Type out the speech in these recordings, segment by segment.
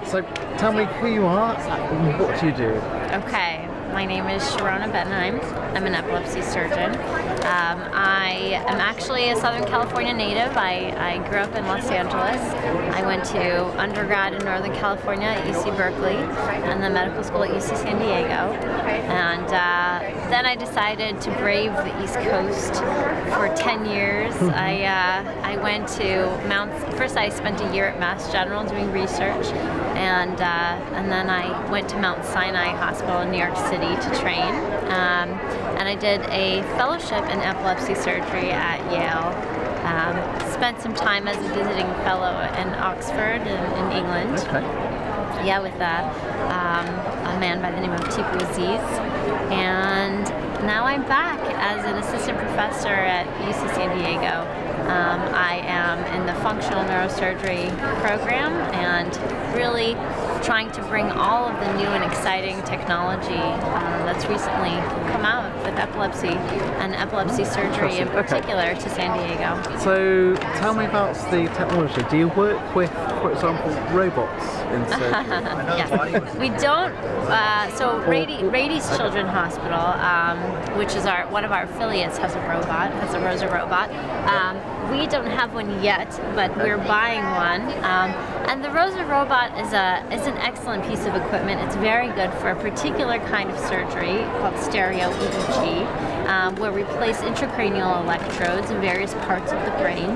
So tell me who you are and what do you do? Okay, my name is Sharona. I'm an epilepsy surgeon. I am actually a Southern California native. I grew up in Los Angeles. I went to undergrad in Northern California at UC Berkeley and the medical school at UC San Diego. And then I decided to brave the East Coast for 10 years. I went to first I spent a year at Mass General doing research, and then I went to Mount Sinai Hospital in New York City to train. And I did a fellowship in epilepsy surgery at Yale. Spent some time as a visiting fellow in Oxford in England. Okay. Yeah, with a man by the name of Tipu Aziz. And now I'm back as an assistant professor at UC San Diego. I am in the functional neurosurgery program and really trying to bring all of the new and exciting technology that's recently come out with epilepsy and epilepsy surgery in particular to San Diego. So tell me about the technology. Do you work with, for example, robots in surgery? Yes. We don't. So Rady's Children's Hospital, which is one of our affiliates, has a ROSA robot. We don't have one yet, but we're buying one. And the ROSA robot is an excellent piece of equipment. It's very good for a particular kind of surgery called stereo EEG, where we place intracranial electrodes in various parts of the brain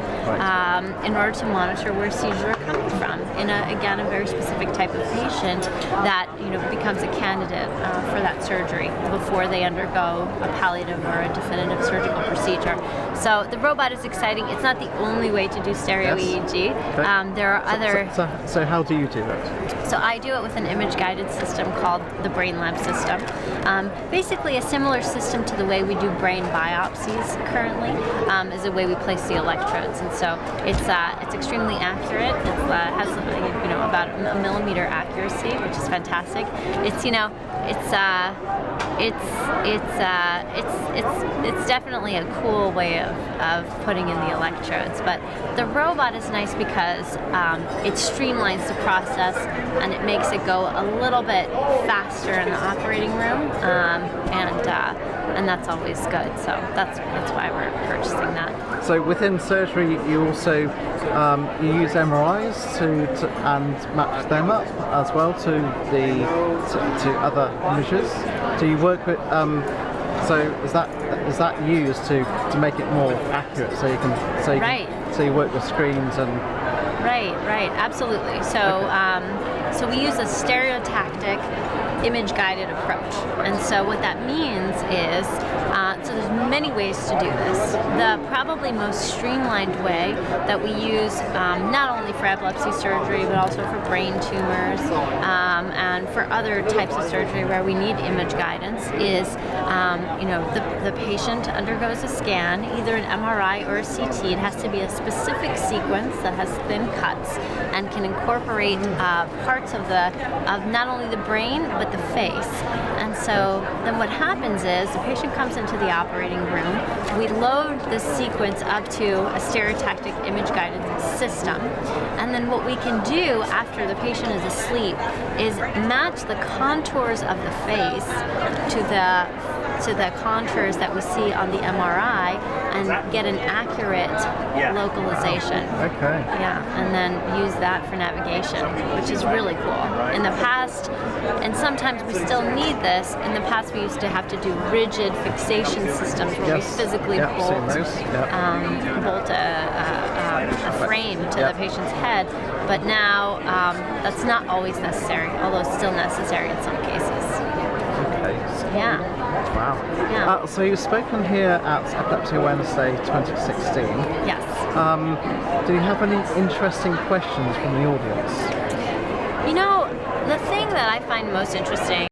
in order to monitor where seizures are coming from in a very specific type of patient that becomes a candidate for that surgery before they undergo a palliative or a definitive surgical procedure. So the robot is exciting. It's not the only way to do stereo EEG. Okay. There are other. So how do you do that? So I do it with an image-guided system called the Brain Lab system. Basically, a similar system to the way we do brain biopsies currently is the way we place the electrodes, and so it's extremely accurate. It has about a millimeter accuracy, which is fantastic. It's definitely a cool way of putting in the electrodes. But the robot is nice because it streamlines the process and it makes it go a little bit faster in the operating room, and that's always good. So that's why we're purchasing that. So within surgery, you also you use MRIs and match them up as well to other images. Do you work with so is that used to make it more accurate? So you work with screens and. Right, absolutely. So so we use a stereotactic image-guided approach, and so what that means is so there's many ways to do this. The probably most streamlined way that we use not only for epilepsy surgery but also for brain tumors and for other types of surgery where we need image guidance is the patient undergoes a scan, either an MRI or a CT. It has to be a specific sequence that has thin cuts and can incorporate parts of not only the brain but the face. And so then what happens is the patient comes into the operating room, we load the sequence up to a stereotactic image-guided system, and then what we can do after the patient is asleep is match the contours of the face to the contours that we see on the MRI and get an accurate localization. Okay. Yeah, and then use that for navigation, which is really cool. In the past, and sometimes we still need this, in the past we used to have to do rigid fixation systems where we physically bolt a frame to the patient's head, but now that's not always necessary, although it's still necessary in some cases. Okay. Yeah. Wow. Yeah. So you've spoken here at Epilepsy Awareness Day 2016. Yes. Do you have any interesting questions from the audience? The thing that I find most interesting